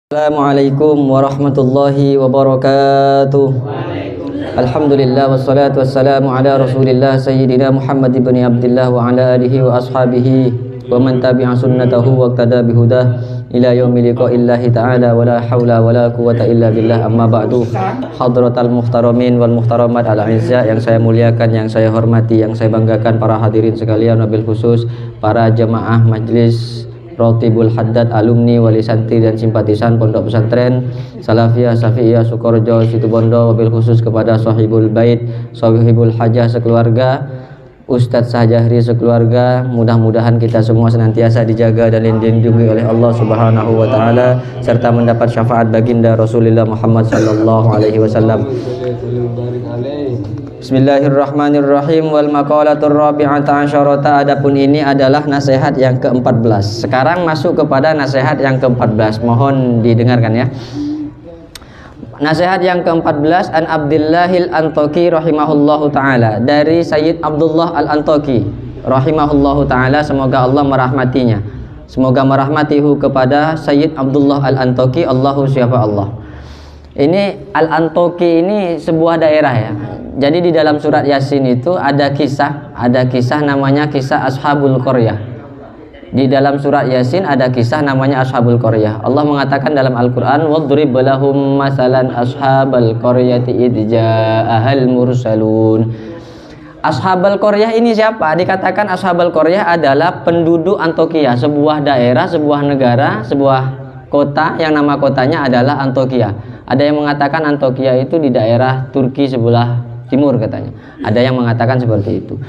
Assalamualaikum warahmatullahi wabarakatuh. Alhamdulillah wassalatu wassalamu ala Rasulillah Sayyidina Muhammad ibn Abdullah wa ala alihi wa ashabihi wa man tabi'a sunnatahu wa iqtada bihudah ila yaumil liqa'illahi ta'ala wa la haula wa la quwwata illa billah. Amma ba'du. Hadratal muhtaramin wal muhtaramat al-'izzah, yang saya muliakan, yang saya hormati, yang saya banggakan, para hadirin sekalian, wabil khusus para jemaah majlis Rotibul Haddad, alumni, wali santri dan simpatisan Pondok Pesantren Salafiyah Syafi'iyah Sukorejo Situbondo, wabil khusus kepada sahibul bait, sahibul hajah sekeluarga, Ustadz Sahjahri sekeluarga. Mudah-mudahan kita semua senantiasa dijaga dan dilindungi oleh Allah Subhanahu wa taala serta mendapat syafaat baginda Rasulullah Muhammad sallallahu alaihi wasallam. Bismillahirrahmanirrahim. Wal maqalatur rabi'ata asyarata. Adapun ini adalah nasihat yang ke-14. Sekarang masuk kepada nasihat yang ke-14. Mohon didengarkan ya. Nasihat yang ke-14, an Abdillahil Antoki rahimahullahu ta'ala, dari Sayyid Abdullah Al-Antoki rahimahullahu ta'ala, semoga Allah merahmatinya, semoga merahmatihu, kepada Sayyid Abdullah Al-Antoki. Allahu siapa Allah. Ini Al-Antoki ini sebuah daerah ya. Jadi di dalam surat Yasin itu ada kisah namanya kisah Ashabul Qaryah. Di dalam surat Yasin ada kisah namanya Ashabul Qaryah. Allah mengatakan dalam Al-Qur'an, wadrib lahum masalan ashabal qaryati idh ja'ahal mursalun. Ashabul Qaryah ini siapa? Dikatakan Ashabul Qaryah adalah penduduk Antokia, sebuah daerah, sebuah negara, sebuah kota yang nama kotanya adalah Antokia. Ada yang mengatakan Antokia itu di daerah Turki sebelah timur katanya. Ada yang mengatakan seperti itu.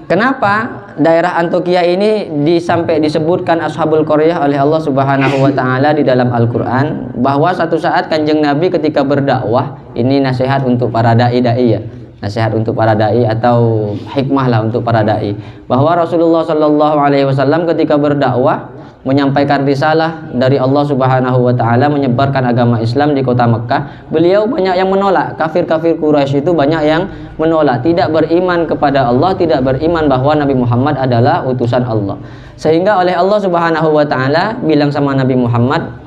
Kenapa daerah Antokia ini sampai disebutkan Ashabul Qaryah oleh Allah Subhanahu wa taala di dalam Al-Qur'an? Bahwa satu saat Kanjeng Nabi ketika berdakwah, ini nasihat untuk para dai ya. Nasihat untuk para dai atau hikmah lah untuk para dai. Bahwa Rasulullah sallallahu alaihi wasallam ketika berdakwah menyampaikan risalah dari Allah Subhanahu wa taala, menyebarkan agama Islam di kota Mekkah, beliau banyak yang menolak. Kafir-kafir Quraisy itu banyak yang menolak, tidak beriman kepada Allah, tidak beriman bahwa Nabi Muhammad adalah utusan Allah. Sehingga oleh Allah Subhanahu wa taala bilang sama Nabi Muhammad,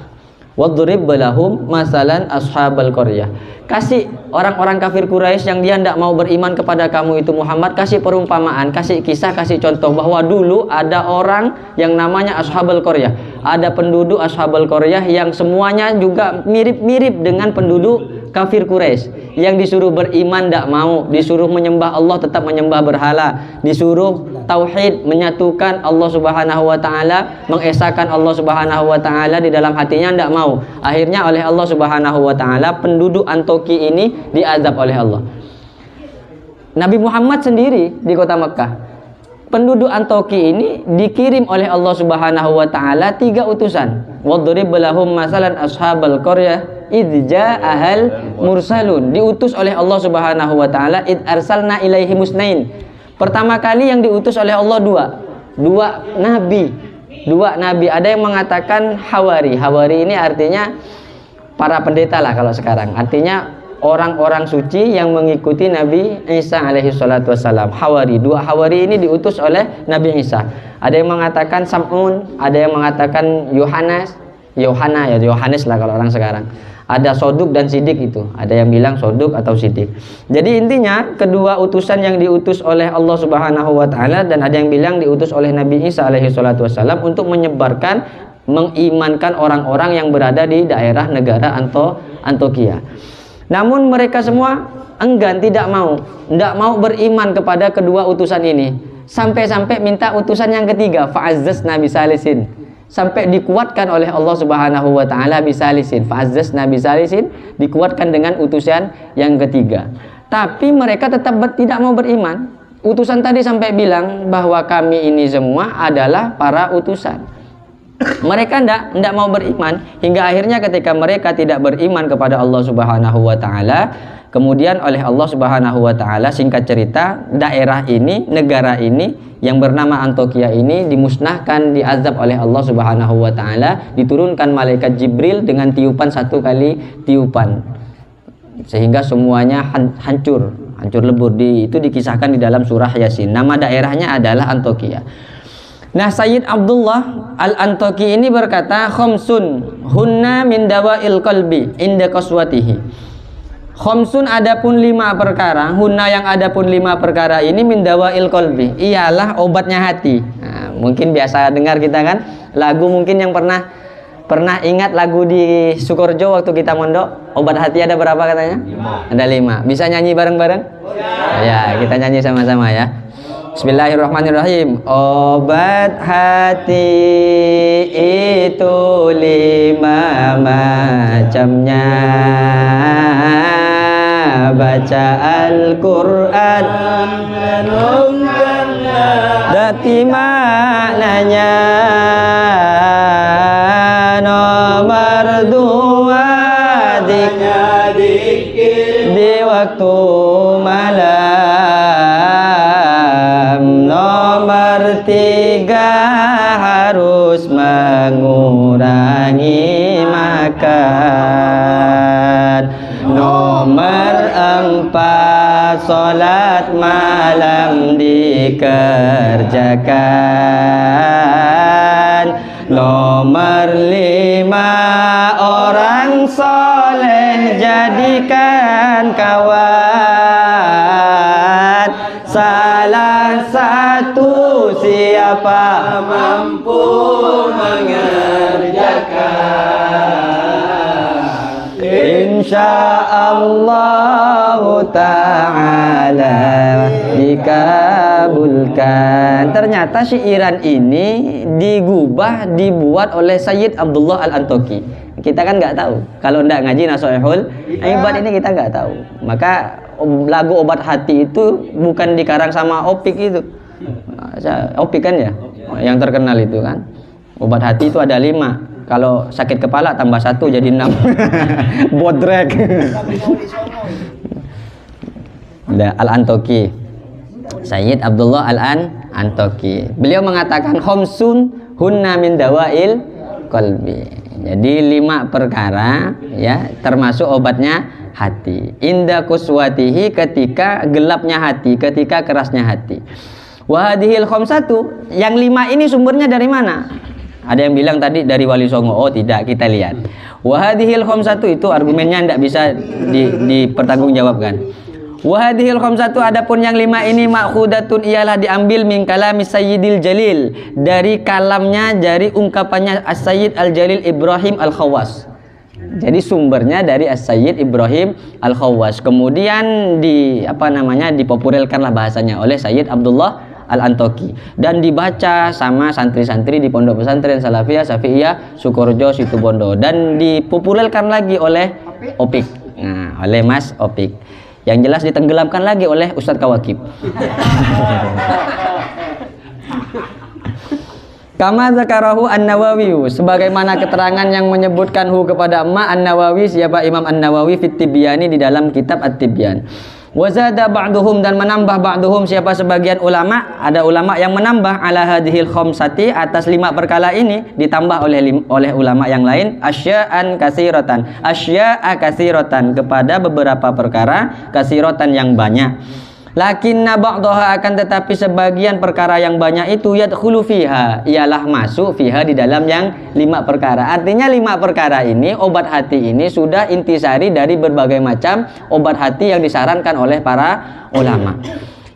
wadrib lahum masalan ashabal qaryah. Kasih orang-orang kafir Quraisy yang dia tidak mau beriman kepada kamu itu Muhammad, kasih perumpamaan, kasih kisah, kasih contoh bahwa dulu ada orang yang namanya Ashabul Qaryah. Ada penduduk Ashabul Qaryah yang semuanya juga mirip-mirip dengan penduduk kafir Quraisy, yang disuruh beriman tidak mau, disuruh menyembah Allah tetap menyembah berhala, disuruh tauhid, menyatukan Allah Subhanahu wa taala, mengesahkan Allah Subhanahu wa taala di dalam hatinya, tidak mau. Akhirnya oleh Allah Subhanahu wa taala penduduk Antoki ini diazab oleh Allah. Nabi Muhammad sendiri di kota Mekkah, penduduk Antoki ini dikirim oleh Allah Subhanahu wa taala 3 utusan. Wadrib lahum masalan ashabal qaryah idh ja'ahal mursalun. Diutus oleh Allah Subhanahu wa taala, id arsalna ilaihi musnain. Pertama kali yang diutus oleh Allah dua nabi. Ada yang mengatakan hawari. Hawari ini artinya para pendeta lah kalau sekarang. Artinya orang-orang suci yang mengikuti Nabi Isa alaihi salatu wassalam. Hawari. 2 hawari ini diutus oleh Nabi Isa. Ada yang mengatakan Sam'un, ada yang mengatakan Yohanes lah kalau orang sekarang. Ada Soduk dan Sidik itu. Ada yang bilang Soduk atau Sidik. Jadi intinya kedua utusan yang diutus oleh Allah Subhanahu wa taala, dan ada yang bilang diutus oleh Nabi Isa alaihi salatu wassalam untuk menyebarkan, mengimankan orang-orang yang berada di daerah negara Antokia. Namun mereka semua enggan, tidak mau beriman kepada kedua utusan ini. Sampai-sampai minta utusan yang ketiga, fa'azzazna bisalisin. Sampai dikuatkan oleh Allah Subhanahu wa taala bisalisin. Fa'azzazna bisalisin, dikuatkan dengan utusan yang ketiga. Tapi mereka tetap tidak mau beriman. Utusan tadi sampai bilang bahwa kami ini semua adalah para utusan. Mereka tidak mau beriman, hingga akhirnya ketika mereka tidak beriman kepada Allah Subhanahu wa taala, kemudian oleh Allah Subhanahu wa taala, singkat cerita, daerah ini, negara ini yang bernama Antokia ini dimusnahkan, diazab oleh Allah Subhanahu wa taala, diturunkan malaikat Jibril dengan tiupan 1 kali tiupan, sehingga semuanya hancur lebur. Itu dikisahkan di dalam surah Yasin. Nama daerahnya adalah Antokia. Nah, Sayyid Abdullah Al-Antoki ini berkata, khamsun hunna min dawa'il qalbi inda qaswatihi. Khamsun adapun 5 perkara, hunna yang adapun 5 perkara ini min dawa'il qalbi, ialah obatnya hati. Nah, mungkin biasa dengar kita kan lagu, mungkin yang pernah ingat lagu di Sukorejo waktu kita mondok, obat hati ada berapa katanya? 5. Ada 5. Bisa nyanyi bareng-bareng? Ya, kita nyanyi sama-sama ya. Bismillahirrahmanirrahim. Obat hati itu 5 macamnya. Baca Al-Quran, dati maknanya. Nomor 2 di waktu malam. Nomor 3 harus mengurangi makan. Nomor 4 sholat malam dikerjakan. Nomor 5 orang soleh jadikan kawan. Salah satu siapa mampu mengerjakan, insyaallah ta'ala dikabulkan. Ternyata syairan ini dibuat oleh Sayyid Abdullah Al-Antoki. Kita kan nggak tahu, kalau nggak ngaji Nashihul Ibad ini kita nggak tahu. Maka lagu obat hati itu bukan dikarang sama Opik itu. Opik kan ya, yang terkenal itu kan. Obat hati itu ada 5. Kalau sakit kepala tambah 1 jadi 6. Bodrek. Al-Antoki, Sayyid Abdullah Al-Antoki. Beliau mengatakan khamsun hunna min dawa'il qalbi. Jadi 5 perkara ya, termasuk obatnya hati. Inda kuswatihi, ketika gelapnya hati, ketika kerasnya hati. Wahadihil khamsatu, yang 5 ini sumbernya dari mana? Ada yang bilang tadi dari Wali Songo. Oh tidak, kita lihat. Wahadihil khamsatu itu argumennya tidak bisa dipertanggungjawabkan. Wahadihil khamsatu, adapun yang 5 ini ma'khudatun, ialah diambil min kalami Sayyidil Jalil, dari kalamnya, dari ungkapannya As-Sayyid Al-Jalil Ibrahim Al-Khawwas. Jadi sumbernya dari As-Sayyid Ibrahim Al-Khawwas. Kemudian dipopulerkanlah bahasanya oleh Sayyid Abdullah Al-Antoki dan dibaca sama santri-santri di pondok pesantren Salafiyah Syafi'iyah Sukorejo Situbondo, dan dipopulerkan lagi oleh Opik. Nah, oleh Mas Opik. Yang jelas ditenggelamkan lagi oleh Ustadz Kawakib. Kama zakarahu An-Nawawi, sebagaimana keterangan yang menyebutkan kepada An-Nawawi, siapa Imam An-Nawawi fit Tibyani, di dalam kitab At-Tibyan. Wazada ba'duhum, dan menambah ba'duhum, siapa sebagian ulama, ada ulama yang menambah ala hadhil khamsati, atas 5 perkara ini ditambah oleh ulama yang lain, asya'an katsiratan, asya'a katsiratan, kepada beberapa perkara, katsiratan yang banyak. Lakinna ba'daha, akan tetapi sebagian perkara yang banyak itu yadkhulu fiha, ialah masuk fiha, di dalam yang 5 perkara. Artinya 5 perkara ini, obat hati ini sudah intisari dari berbagai macam obat hati yang disarankan oleh para ulama.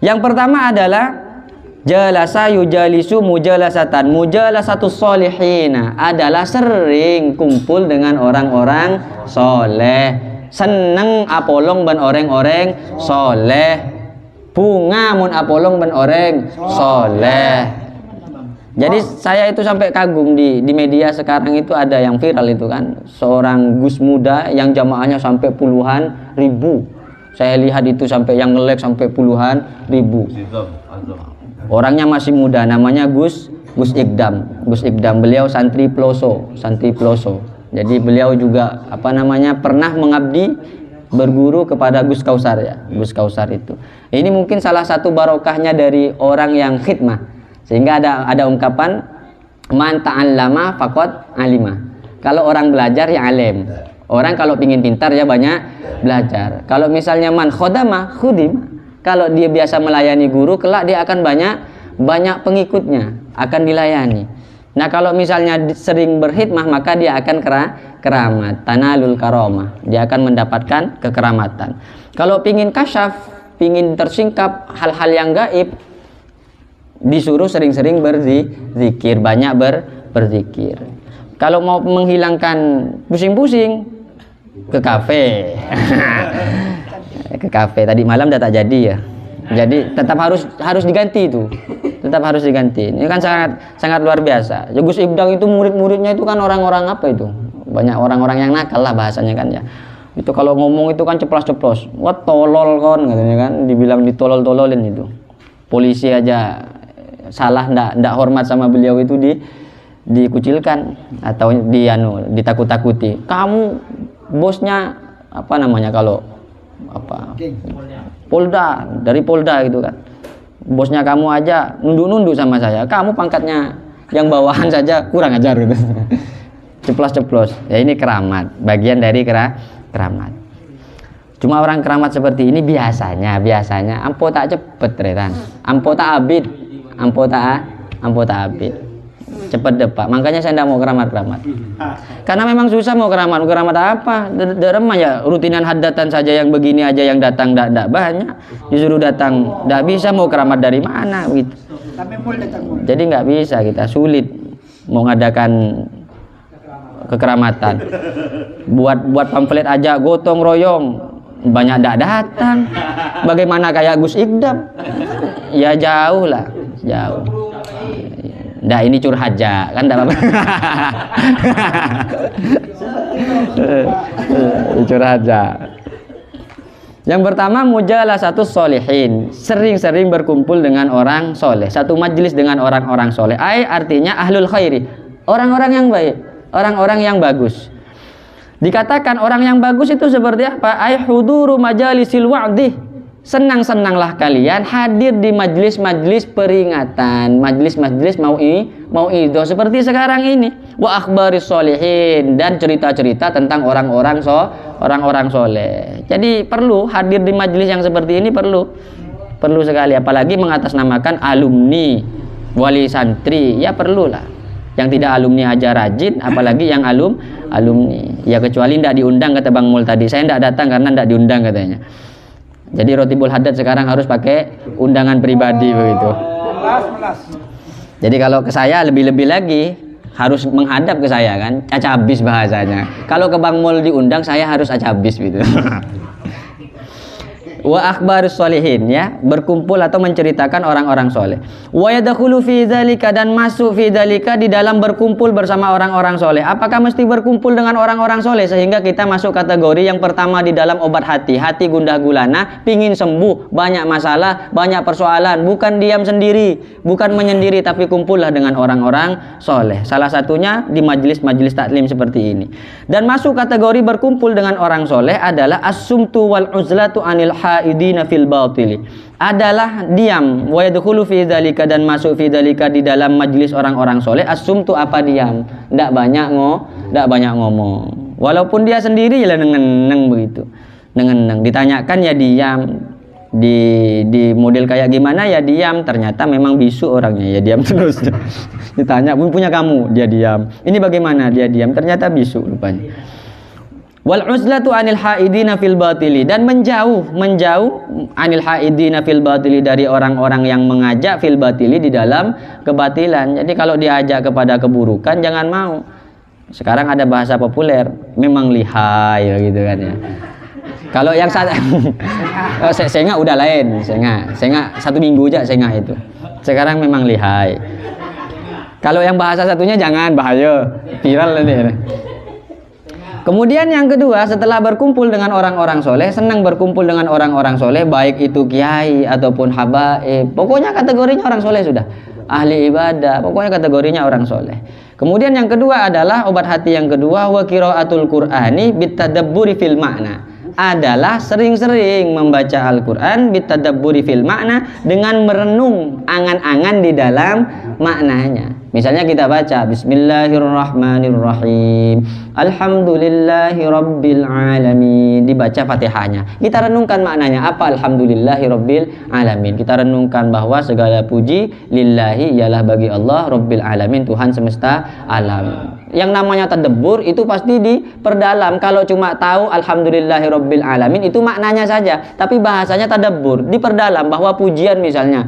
Yang pertama adalah jalasa yujalisu mujalasatan, mujalasatus solihina, adalah sering kumpul dengan orang-orang soleh, seneng apolong ban orang-orang soleh, bunga mun apolong ben oreng soleh. Jadi saya itu sampai kagum di media sekarang itu ada yang viral itu kan, seorang gus muda yang jamaahnya sampai puluhan ribu. Saya lihat itu sampai yang nge-like sampai puluhan ribu. Orangnya masih muda, namanya Gus Ikdam. Gus Ikdam, beliau santri Ploso. Jadi beliau juga pernah mengabdi, berguru kepada Gus Kausar ya, Gus Kausar itu. Ini mungkin salah satu barokahnya dari orang yang khidmah. Sehingga ada ungkapan man ta'allama faqad alima. Kalau orang belajar ya alim. Orang kalau pingin pintar ya banyak belajar. Kalau misalnya man khodama khudim, kalau dia biasa melayani guru, kelak dia akan banyak pengikutnya. akan dilayani. Nah kalau misalnya sering berkhidmah maka dia akan keramat, tanalul karomah, dia akan mendapatkan kekeramatan. Kalau pingin kasyaf, pingin tersingkap hal-hal yang gaib, disuruh sering-sering berzikir, banyak berzikir. Kalau mau menghilangkan pusing-pusing, ke kafe. Ke kafe tadi malam udah tak jadi ya. Jadi tetap harus diganti itu. Tetap harus diganti. Ini kan sangat luar biasa. Gus Ibdang itu murid-muridnya itu kan orang-orang apa itu? Banyak orang-orang yang nakal lah bahasanya kan ya. Itu kalau ngomong itu kan ceplos-ceplos. Wah tolol kon katanya kan, dibilang ditolol-tololin itu. Polisi aja salah ndak hormat sama beliau itu dikucilkan atau ditakut-takuti. Kamu bosnya apa namanya kalau apa? Polda, dari Polda gitu kan. Bosnya kamu aja nunduk-nunduk sama saya. Kamu pangkatnya yang bawahan saja kurang ajar gitu. Ceplos-ceplos. Ya ini keramat, bagian dari keramat. Cuma orang keramat seperti ini biasanya ampo tak cepet retan. Ampo tak abid. Ampo tak abid. Cepet depak. Makanya saya tidak mau keramat. Karena memang susah mau keramat apa? Derem ya rutinan hadatan saja yang begini aja yang datang tidak banyak. Disuruh datang tidak bisa, mau keramat dari mana gitu. Jadi nggak bisa, kita sulit mau ngadakan kekeramatan. Buat pamflet aja gotong royong banyak tidak datang. Bagaimana kayak Gus Ibdam? Ya jauh lah, jauh. Nah ini curhat aja kan enggak apa-apa. Curhat aja. Yang pertama mujalasatus sholihin, sering-sering berkumpul dengan orang soleh, satu majelis dengan orang-orang soleh. Artinya ahlul khairi, orang-orang yang baik, orang-orang yang bagus. Dikatakan orang yang bagus itu seperti apa? Huduru majalisil wa'di. Senang-senanglah kalian hadir di majlis-majlis peringatan, majlis-majlis mau'idhah seperti sekarang ini. Wa akhbaris sholihin, dan cerita-cerita tentang orang-orang soleh. Jadi perlu hadir di majlis yang seperti ini, perlu sekali, apalagi mengatasnamakan alumni, wali santri, ya perlulah. Yang tidak alumni aja rajin, apalagi yang alumni. Ya kecuali tidak diundang, kata Bang Mul tadi. Saya tidak datang karena tidak diundang katanya. Jadi Rotibul Haddad sekarang harus pakai undangan pribadi begitu. Jadi kalau ke saya lebih-lebih lagi harus menghadap ke saya kan, acabis bahasanya. Kalau ke Bang Mul diundang saya harus acabis gitu. Wa akhbarus sholihin, ya, berkumpul atau menceritakan orang-orang soleh. Wa yadkhulu fi dzalika, dan masuk fi dzalika di dalam berkumpul bersama orang-orang soleh. Apakah mesti berkumpul dengan orang-orang soleh sehingga kita masuk kategori yang pertama di dalam obat hati gundah gulana, pingin sembuh, banyak masalah, banyak persoalan, bukan diam sendiri, bukan menyendiri, tapi kumpullah dengan orang-orang soleh. Salah satunya di majelis-majelis taklim seperti ini. Dan masuk kategori berkumpul dengan orang soleh adalah as-sumtu wal uzlatu anil haidina fil batili, adalah diam, wa yadkhulu fi dzalika, dan masuk fi dzalika di dalam majlis orang-orang soleh. As-sumtu apa? Diam, tidak banyak ngomong, walaupun dia sendiri ya nengen begitu, nengen, ditanyakan ya diam, di model kayak gimana ya diam, ternyata memang bisu orangnya ya diam terus. Ditanya punya kamu, dia diam, ini bagaimana, dia diam, ternyata bisu rupanya. Wal uzlatu anil haidina fil batili, dan menjauh anil haidina fil batili, dari orang-orang yang mengajak fil batili, di dalam kebatilan. Jadi kalau diajak kepada keburukan jangan mau. Sekarang ada bahasa populer, memang lihai gitu kan ya. Kalau yang sengak udah lain, sengak 1 minggu aja sengak itu. Sekarang memang lihai. Kalau yang bahasa satunya jangan, bahaya, viral nanti. Kemudian yang kedua, setelah berkumpul dengan orang-orang soleh, senang berkumpul dengan orang-orang soleh, baik itu kiai ataupun habaib, pokoknya kategorinya orang soleh sudah, ahli ibadah, pokoknya kategorinya orang soleh. Kemudian yang kedua adalah obat hati yang kedua, wa qiraatul qur'ani bitadabburi fil makna, adalah sering-sering membaca Al-Quran bitadabburi fil makna, dengan merenung angan-angan di dalam maknanya. Misalnya kita baca Bismillahirrahmanirrahim, Alhamdulillahirabbil alamin, dibaca Fatihahnya. Kita renungkan maknanya apa Alhamdulillahirabbil alamin. Kita renungkan bahwa segala puji lillahi ialah bagi Allah Rabbil alamin, Tuhan semesta alam. Yang namanya tadabbur itu pasti diperdalam. Kalau cuma tahu Alhamdulillahirabbil alamin itu maknanya saja, tapi bahasanya tadabbur, diperdalam bahwa pujian misalnya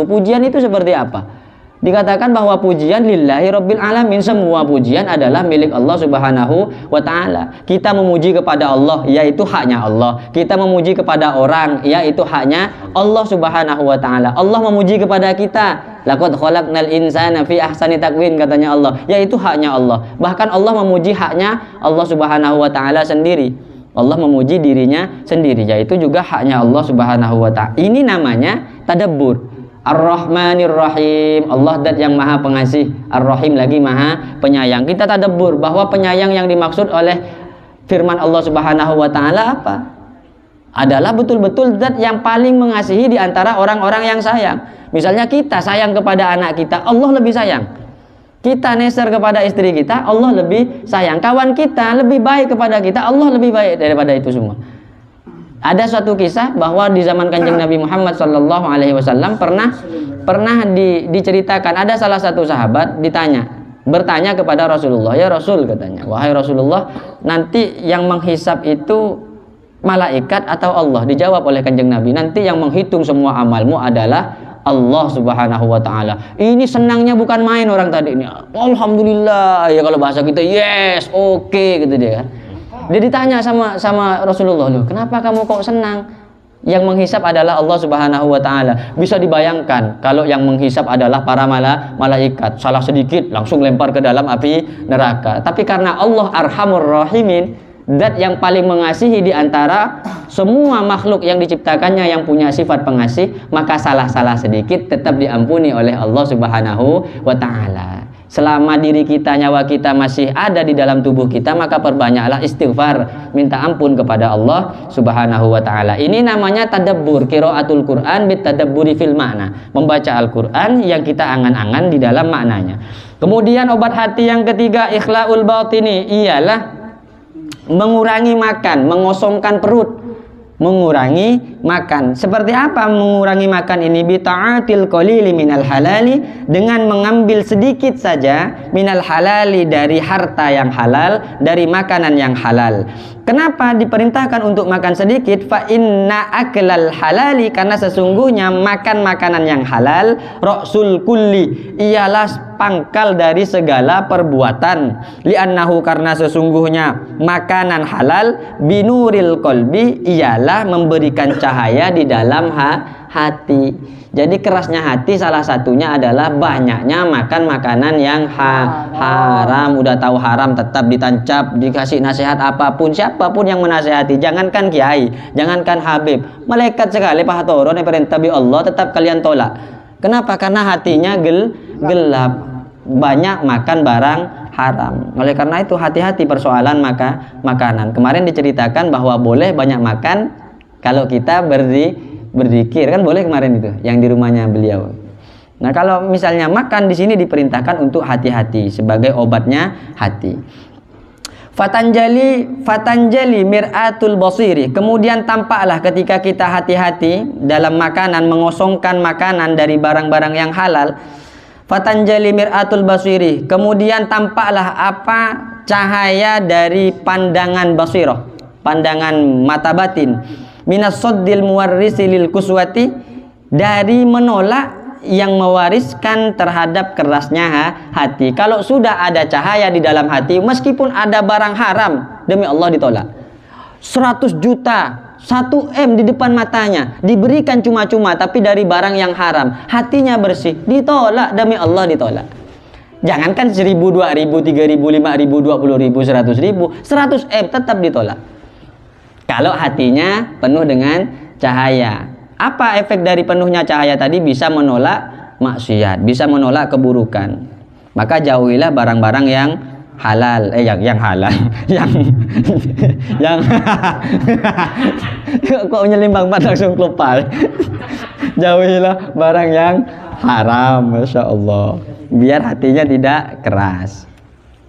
pujian itu seperti apa? Dikatakan bahwa pujian lillahi rabbil alamin, semua pujian adalah milik Allah subhanahu wa ta'ala. Kita memuji kepada Allah, yaitu haknya Allah. Kita memuji kepada orang, yaitu haknya Allah subhanahu wa ta'ala. Allah memuji kepada kita, laqad khalaqnal insana fi ahsani taqwim, katanya Allah, yaitu haknya Allah. Bahkan Allah memuji haknya Allah subhanahu wa ta'ala sendiri. Allah memuji dirinya sendiri, yaitu juga haknya Allah subhanahu wa ta'ala. Ini namanya tadabbur. Ar-Rahmanir Rahim, Allah dat yang maha pengasih, Ar-Rahim lagi maha penyayang. Kita tadabbur bahwa penyayang yang dimaksud oleh firman Allah subhanahu wa ta'ala apa? Adalah betul-betul zat yang paling mengasihi di antara orang-orang yang sayang. Misalnya kita sayang kepada anak kita, Allah lebih sayang. Kita neser kepada istri kita, Allah lebih sayang. Kawan kita lebih baik kepada kita, Allah lebih baik daripada itu semua. Ada suatu kisah bahwa di zaman Kanjeng Nabi Muhammad SAW pernah diceritakan, ada salah satu sahabat bertanya kepada Rasulullah, ya Rasul, katanya, wahai Rasulullah, nanti yang menghisap itu malaikat atau Allah? Dijawab oleh Kanjeng Nabi, nanti yang menghitung semua amalmu adalah Allah subhanahu wa ta'ala. Ini senangnya bukan main orang tadi ini. Alhamdulillah, ya kalau bahasa kita, yes, oke, gitu dia kan. Dia ditanya sama Rasulullah, loh, kenapa kamu kok senang? Yang menghisap adalah Allah subhanahu wa ta'ala. Bisa dibayangkan kalau yang menghisap adalah para malaikat, salah sedikit langsung lempar ke dalam api neraka. Tapi karena Allah arhamur rahimin, zat yang paling mengasihi di antara semua makhluk yang diciptakannya yang punya sifat pengasih, maka salah-salah sedikit tetap diampuni oleh Allah subhanahu wa ta'ala. Selama diri kita, nyawa kita masih ada di dalam tubuh kita, maka perbanyaklah istighfar, minta ampun kepada Allah subhanahu wa ta'ala. Ini namanya tadabbur, qiraatul Quran bit tadabburi fil makna, membaca Al-Quran yang kita angan-angan di dalam maknanya. Kemudian obat hati yang ketiga, ikhlaul batini, ialah mengurangi makan, mengosongkan perut, mengurangi makan. Seperti apa mengurangi makan ini? Bita'atil qalili minal halali, dengan mengambil sedikit saja minal halali, dari harta yang halal, dari makanan yang halal. Kenapa diperintahkan untuk makan sedikit? Fa inna aklal halali, karena sesungguhnya makan makanan yang halal, ra'sul kulli, ialah pangkal dari segala perbuatan. Li'annahu, karena sesungguhnya makanan halal, binuril qalbi, ialah memberikan cahaya di dalam hati. Jadi kerasnya hati salah satunya adalah banyaknya makan makanan yang haram. Udah tahu haram tetap ditancap, dikasih nasihat apapun, siapapun yang menasihati, jangankan kiai, jangankan habib, malaikat sekali Pak Toro yang perintah bi Allah tetap kalian tolak. Kenapa? Karena hatinya gelap, banyak makan barang haram. Oleh karena itu hati-hati persoalan makanan. Kemarin diceritakan bahwa boleh banyak makan kalau kita berzikir, kan boleh kemarin itu yang di rumahnya beliau. Nah, kalau misalnya makan di sini diperintahkan untuk hati-hati sebagai obatnya hati. Fatanjali mir'atul basiri, kemudian tampaklah ketika kita hati-hati dalam makanan, mengosongkan makanan dari barang-barang yang halal. Fatanjali mir'atul basiri, kemudian tampaklah apa? Cahaya dari pandangan basirah, pandangan mata batin. Minas soddil muwarrisi lil kuswati, dari menolak yang mewariskan terhadap kerasnya hati. Kalau sudah ada cahaya di dalam hati, meskipun ada barang haram, demi Allah ditolak. 100 juta, 1 M di depan matanya diberikan cuma-cuma, tapi dari barang yang haram, hatinya bersih, ditolak, demi Allah ditolak. Jangankan 1000, 2000, 3000, 5000, 20000, 100.000, 100 M tetap ditolak. Kalau hatinya penuh dengan cahaya. Apa efek dari penuhnya cahaya tadi? Bisa menolak maksiat, bisa menolak keburukan. Maka jauhilah barang-barang yang halal, yang halal, yang kok nyelimbang banget langsung kelupal. Jauhilah barang yang haram, masya Allah. biar hatinya tidak keras.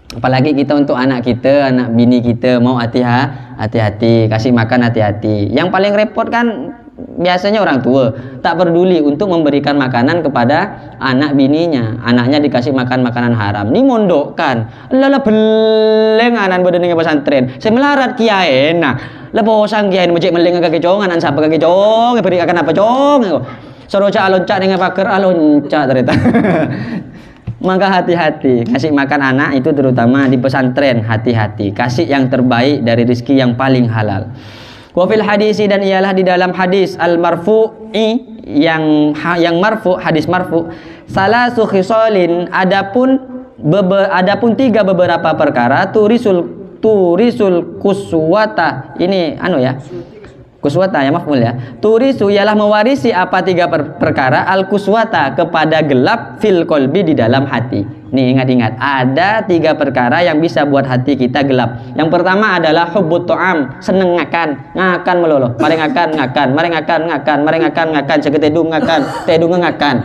Apalagi kita untuk anak kita, anak bini kita mau hati-hati, kasih makan hati-hati. Yang paling repot kan biasanya orang tua tak peduli untuk memberikan makanan kepada anak bininya. Anaknya dikasih makan makanan haram. Ini mondokkan. Lala beleng anan badan dengan pesantren. Saya melarat kiai enak. Lepo sang kiai macam meleng kaki cong anan siapa kaki cong berikan apa cong. Soroca alonca dengan pakar alonca ternyata. Maka hati-hati kasih makan anak itu terutama di pesantren, hati-hati kasih yang terbaik dari rezeki yang paling halal. Wa fil hadisi, dan ialah di dalam hadis al marfu'i yang marfu, hadis marfu, salasu khisalin, adapun tiga beberapa perkara turisul kuswata, ini kuswata ya, maf'ul ya. Turisu ialah mewarisi apa tiga perkara al kuswata kepada gelap fil kolbi di dalam hati. Nih ingat-ingat, ada tiga perkara yang bisa buat hati kita gelap. Yang pertama adalah hubbut ta'am, seneng ngakan melolo. Mari ngakan, seketedung ngakan.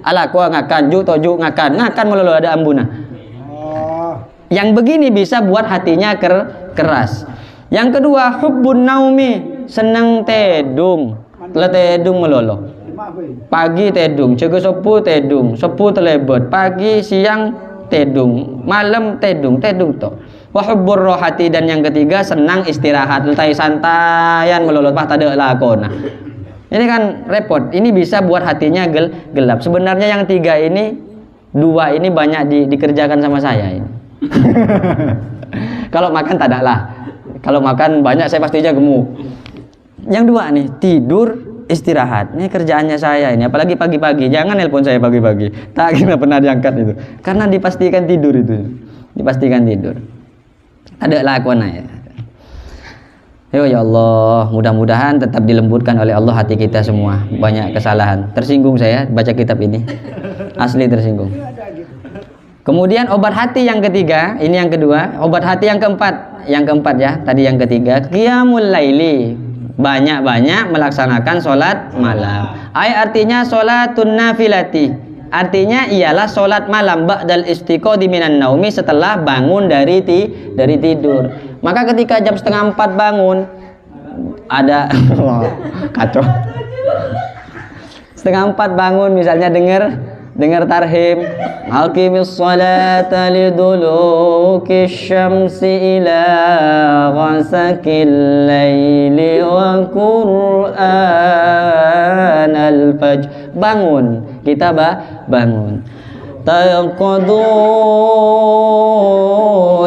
Ala kuah ngakan, ju toju ngakan melolo ada ambuna. Yang begini bisa buat hatinya keras. Yang kedua, hubbun naumi, senang tedung. Tedung melolo. Pagi tedung, jaga sepu telebot. Pagi, siang tedung, malam tedung to. Wa hubbur rohati, dan yang ketiga senang istirahat, letai santayan melolo, tak ada lakona. Ini kan repot. Ini bisa buat hatinya gelap. Sebenarnya yang tiga ini, dua ini banyak dikerjakan sama saya ini. Kalau makan tak ada lah. Kalau makan banyak saya pastinya gemuk. Yang dua nih, tidur, istirahat. Ini kerjaannya saya ini, apalagi pagi-pagi. Jangan nelpon saya pagi-pagi. Tak kira pernah diangkat itu. Karena dipastikan tidur itu. Dipastikan tidur. Ada lakuan ya. Yo ya Allah, mudah-mudahan tetap dilembutkan oleh Allah hati kita semua. Banyak kesalahan. Tersinggung saya baca kitab ini. Asli tersinggung. Kemudian obat hati yang ketiga, ini yang kedua. Obat hati yang keempat ya, tadi yang ketiga, qiyamul laili, banyak-banyak melaksanakan sholat malam. Artinya sholatun nafilati, artinya ialah sholat malam ba'dal istiqodhi minan naumi, setelah bangun dari tidur. Maka ketika jam 3:30 bangun, ada kacau. 3:30 bangun, misalnya dengar tarhim, aqimis salata liduluki syamsi ila ghasakil laili wa qur'an al-fajr. Bangun, kita bangun. Taqadu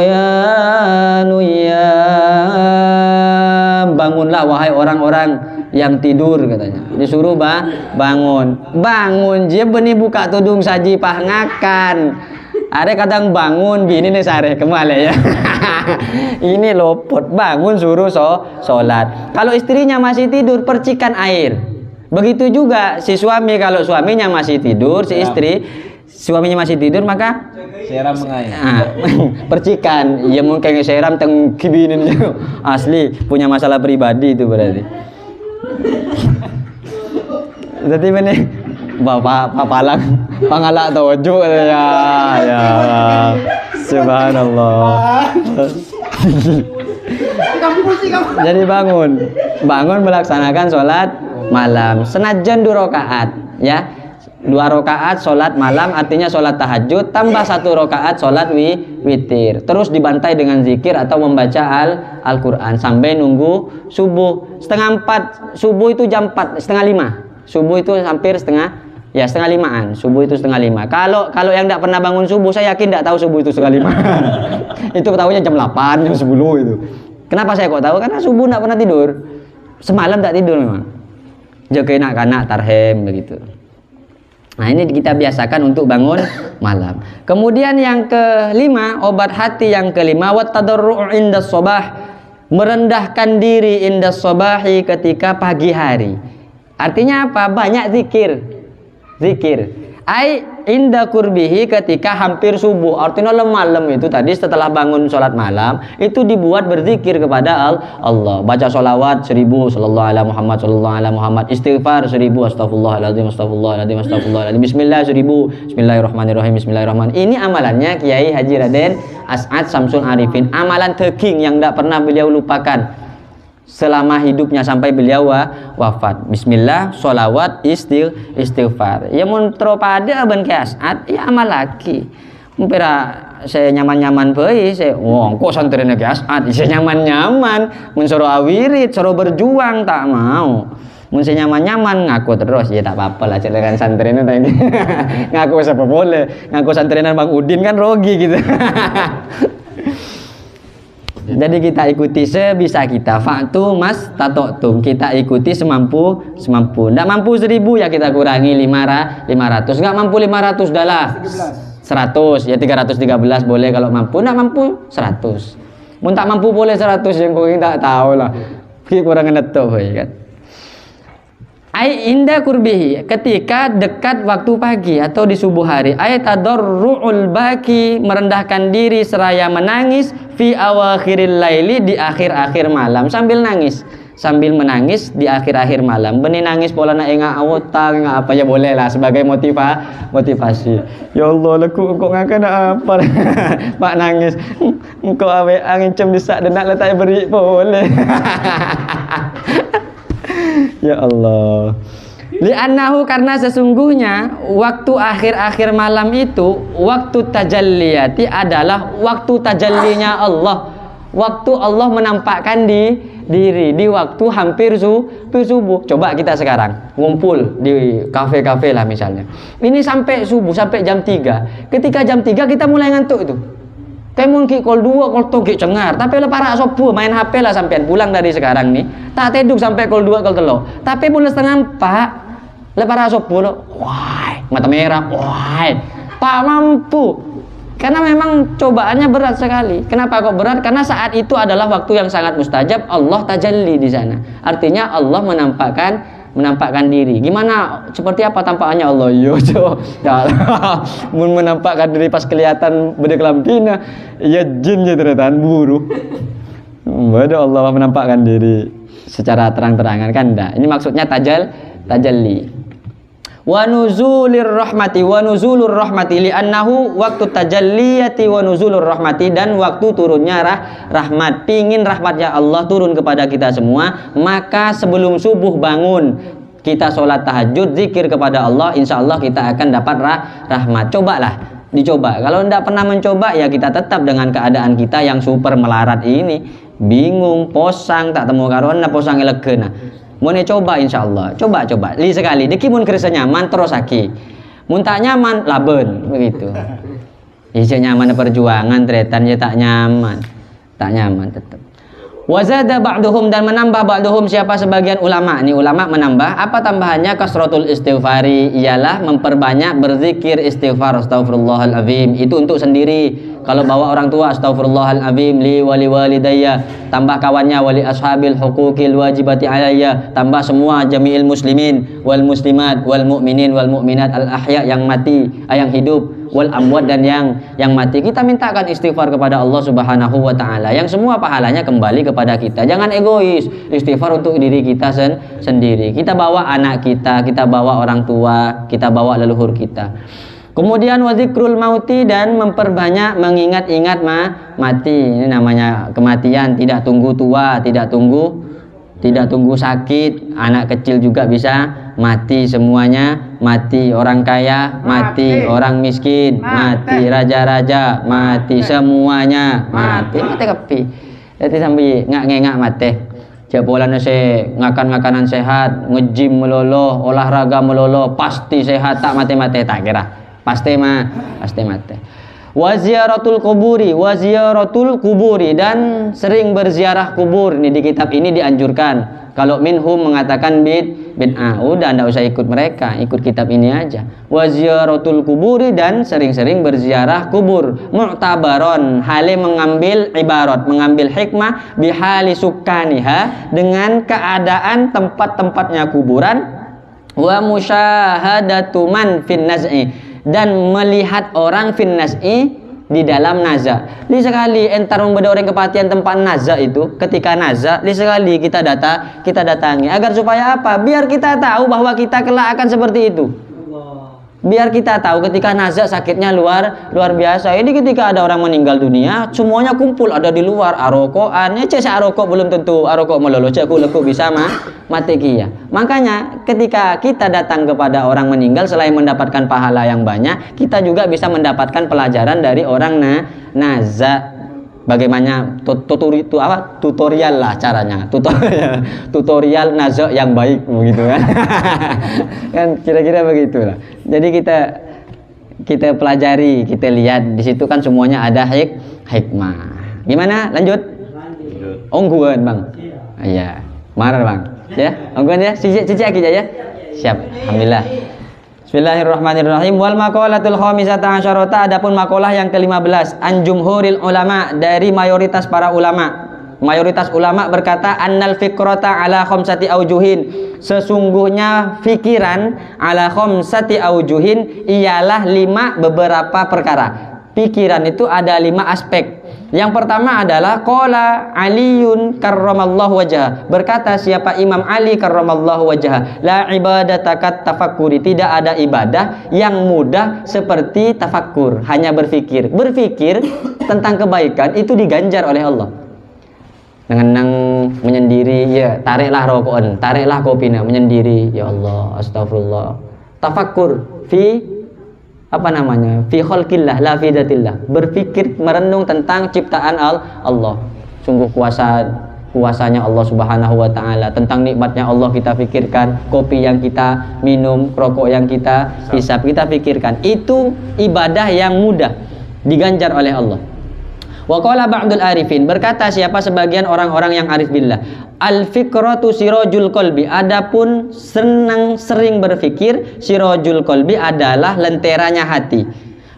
ya nuyam, bangunlah wahai orang-orang yang tidur, katanya. Disuruh bangun dia beni buka tudung saji pah ngakan. Ada kadang bangun bini nih sare kemale ya. Ini lopot, bangun suruh sholat. Kalau istrinya masih tidur, percikan air. Begitu juga si suami, kalau suaminya masih tidur, si istri suaminya masih tidur, maka seram mengair. Percikan. Ya mungkin seram teng kibinin. Asli punya masalah pribadi itu berarti. Jadi mana bapak papalang pangalak tojo ya subhanallah. Jadi bangun melaksanakan sholat malam senajan 2 rakaat ya. 2 rakaat sholat malam, artinya sholat tahajud, tambah 1 rakaat sholat witir. Terus dibantai dengan zikir atau membaca Al-Quran sampai nunggu subuh. 3:30, subuh itu jam 4, 4:30. Subuh itu hampir 4:30-an. Subuh itu 4:30. Kalau yang tidak pernah bangun subuh, saya yakin tidak tahu subuh itu 4:30. Itu tahunya jam 8, jam 10 itu. Kenapa saya kok tahu? Karena subuh tidak pernah tidur. Semalam tidak tidur memang. Jaga anak-anak tarhem begitu. Nah, ini kita biasakan untuk bangun malam. Kemudian yang kelima, obat hati yang kelima, wat tadarru' inda shabah, merendahkan diri inda shabahi, ketika pagi hari. Artinya apa? Banyak zikir. inda kurbihi, ketika hampir subuh. Artinya malam itu tadi setelah bangun sholat malam itu dibuat berzikir kepada Allah. Baca sholawat 1000 sallallahu alaihi Muhammad sallallahu alaihi Muhammad, istighfar 1000 astagfirullahaladzim astagfirullahaladzim astagfirullahaladzim, bismillah 1000, bismillahirrahmanirrahim bismillahirrahmanirrahim. Ini amalannya Kiai Haji Raden As'ad Samsul Arifin, amalan terking yang tidak pernah beliau lupakan selama hidupnya sampai beliau wafat. Bismillah, sholawat, istighfar. Ya muntro pada ben As'ad, ya amal lagi. Mumpira saya nyaman-nyaman bae, saya kok santrine As'ad, saya nyaman-nyaman, mun suruh awirit, suruh berjuang tak mau. Mun saya nyaman-nyaman ngaku terus, ya tak apa-apa lah dengan santrine tadi. Ngaku siapa boleh, ngaku santrine Bang Udin kan rogi gitu. Jadi kita ikuti sebisa kita. Faktu mas tatotum, kita ikuti semampu. Nggak mampu 1000 ya kita kurangi 500. Nggak mampu 500 dah lah 100 ya 313 boleh kalau mampu. Nggak mampu 100. Mun tak mampu boleh 100 yang kau tak tahu lah. Kurang ngenetok kan. Ai inda kurbihi, ketika dekat waktu pagi atau di subuh hari. Ai tadarru'ul baki, merendahkan diri seraya menangis fi awakhiril laili, di akhir-akhir malam, sambil nangis, sambil menangis di akhir-akhir malam. Beni nangis pola na enga awota enga apa ya boleh lah sebagai motivasi. Ya Allah laku kok ngakan apa Pak nangis. Engkau awe angin cem disak denak letak beri boleh. Ya Allah. Li'annahu, karena sesungguhnya waktu akhir-akhir malam itu waktu tajalliyati, adalah waktu tajallinya Allah. Waktu Allah menampakkan diri di waktu hampir subuh. Coba kita sekarang ngumpul di kafe-kafe lah misalnya. Ini sampai subuh, sampai jam 3. Ketika jam 3 kita mulai ngantuk itu. Temun ki kol 2 kol 3 ki cengar, tapi le para sopo main HP lah sampean pulang dari sekarang nih. Tak teduk sampai kol 2 kol 3. Tapi mulai setengah 4 le para sopo lo. Wah, mata merah. Wah. Tak mampu. Karena memang cobaannya berat sekali. Kenapa kok berat? Karena saat itu adalah waktu yang sangat mustajab, Allah tajalli di sana. Artinya Allah menampakkan diri. Gimana? Seperti apa tampakannya Allah? Yo, menampakkan diri pas kelihatan bedek lampina, ya jin ya ternyata buruh. Waduh, Allah menampakkan diri secara terang-terangan kan enggak. Ini maksudnya tajalli. Wa nuzulur rahmati li'annahu waktu tajalliyati wa nuzulur rahmati, dan waktu turunnya rahmat. Pingin rahmatnya Allah turun kepada kita semua, maka sebelum subuh bangun kita sholat tahajud, zikir kepada Allah, insya Allah kita akan dapat rahmat. Cobalah, dicoba. Kalau tidak pernah mencoba ya kita tetap dengan keadaan kita yang super melarat ini, bingung, posang, tak temu karona, posang elegena. Mau coba insya Allah, coba li sekali. Deki mun kerasa nyaman terus aki, mun tak nyaman laben begitu. Iya nyaman perjuangan, tretan ya tak nyaman tetap. Wazada ba'duhum, dan menambah ba'duhum, siapa sebagian ulama. Ini ulama menambah, apa tambahannya? Kasratul istighfari, ialah memperbanyak berzikir istighfar, astaghfirullahalazim. Itu untuk sendiri. Kalau bawa orang tua, astaghfirullahalazim li wali walidayya, tambah kawannya wali ashabil huquqil wajibati alayya, tambah semua jami'il muslimin wal muslimat wal mu'minin wal mu'minat al ahya, yang mati, yang hidup, wal amwat, dan yang mati. Kita mintakan istighfar kepada Allah Subhanahu wa taala, yang semua pahalanya kembali kepada kita. Jangan egois, istighfar untuk diri kita sendiri. Kita bawa anak kita bawa orang tua, kita bawa leluhur kita. Kemudian wazikrul mauti, dan memperbanyak mengingat-ingat mati. Ini namanya kematian, tidak tunggu tua, tidak tunggu sakit. Anak kecil juga bisa mati, semuanya mati. Orang kaya mati, orang miskin mati, raja-raja mati, semuanya mati. Mati kepi. Jadi sampai ngak mati. Japolan se ngakan makanan sehat, ngejim melolo, olahraga melolo, pasti sehat, tak mati-mati tak kira. Pasti mati. Waziaratul kuburi, dan sering berziarah kubur. Ini di kitab ini dianjurkan. Kalau minhum mengatakan bid'ah, udah ndak usah ikut mereka, ikut kitab ini aja. Waziaratul kuburi, dan sering-sering berziarah kubur. Mu'tabaron, hale mengambil ibarat, mengambil hikmah bihali sukaniha, dengan keadaan tempat-tempatnya kuburan. Wa musyahadatu man fin naz'i, dan melihat orang finnas'i di dalam naza. Li sekali entar membeda orang kepatian tempat naza itu, ketika naza, li sekali kita datangi agar supaya apa? Biar kita tahu bahwa kita kelak akan seperti itu. Biar kita tahu ketika naza sakitnya luar biasa. Ini ketika ada orang meninggal dunia, semuanya kumpul ada di luar arokoan. Ya cek arokok belum tentu arokok melolo, cek leku bisa mati kia. Makanya ketika kita datang kepada orang meninggal, selain mendapatkan pahala yang banyak, kita juga bisa mendapatkan pelajaran dari orang naza. Bagaimana tutorial lah caranya, tutorial naza yang baik begitu kan. Kan kira-kira begitulah. Jadi kita pelajari, kita lihat di situ kan semuanya ada hikmah. Gimana? Lanjut. Ongguan bang. Iya. Marah bang. Ya. Ongguan ya. Cici aja ya. Siap. Alhamdulillah. Bismillahirrahmanirrahim. Wal maqalatul khamisata asyarata, adapun makalah yang ke-15 an jumhuril ulama, dari mayoritas para ulama. Mayoritas ulama berkata annal fikrata ala khamsati aujuhin, sesungguhnya fikiran ala khamsati aujuhin ialah 5 beberapa perkara. Pikiran itu ada 5 aspek. Yang pertama adalah qala Aliyun karramallahu wajhah, berkata siapa Imam Ali karramallahu wajhah, la ibadata kat tafakkuri, tidak ada ibadah yang mudah seperti tafakkur, hanya berfikir tentang kebaikan itu diganjar oleh Allah. Dengan menyendiri, ya tariklah rokokan, tariklah kopina, menyendiri, ya Allah, astagfirullah. Tafakkur fi fi khalqillah la fi dzatillah, berpikir merenung tentang ciptaan Allah. Sungguh kuasanya Allah Subhanahu wa taala, tentang nikmatnya Allah kita pikirkan, kopi yang kita minum, rokok yang kita hisap kita pikirkan. Itu ibadah yang mudah diganjar oleh Allah. Wa qala ba'dul arifin, berkata siapa sebagian orang-orang yang arif billah, al fikratu sirajul qalbi, adapun sering berfikir, sirajul qalbi adalah lenteranya hati.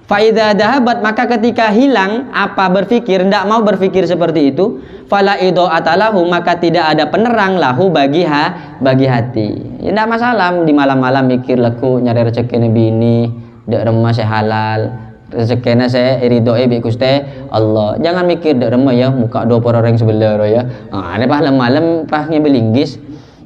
Fa idza dahabat, maka ketika hilang apa berfikir, tidak mau berfikir seperti itu, fala idha'atalahu, maka tidak ada penerang lahu bagi hati. Ya, tidak masalah di malam-malam mikir leku nyari rezeki bini, dak remah halal. Rezekina saya iridoe bi Gusti Allah. Jangan mikir dak remah ya muka 2 orang sebelah ya. Ada malam-malam pahnya belinggis.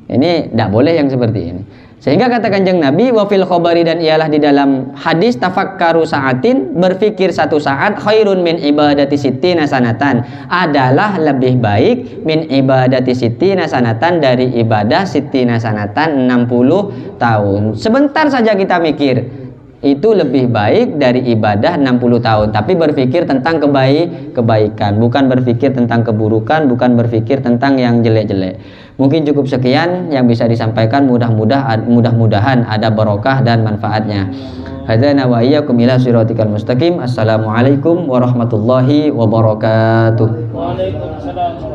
Ini tidak boleh yang seperti ini. Sehingga kata Kanjeng Nabi wa fil khabari, dan ialah di dalam hadis, tafakkaru sa'atin, berfikir 1 saat, khairun min ibadati sittina sanatan, adalah lebih baik min ibadati sittina sanatan, dari ibadah sittina sanatan 60 tahun. Sebentar saja kita mikir, itu lebih baik dari ibadah 60 tahun. Tapi berpikir tentang kebaikan, bukan berpikir tentang keburukan, bukan berpikir tentang yang jelek-jelek. Mungkin cukup sekian yang bisa disampaikan, mudah-mudahan ada barokah dan manfaatnya. Hadzana wa iyyakum ila siratikal mustaqim. Assalamualaikum warahmatullahi wabarakatuh. Waalaikumsalam.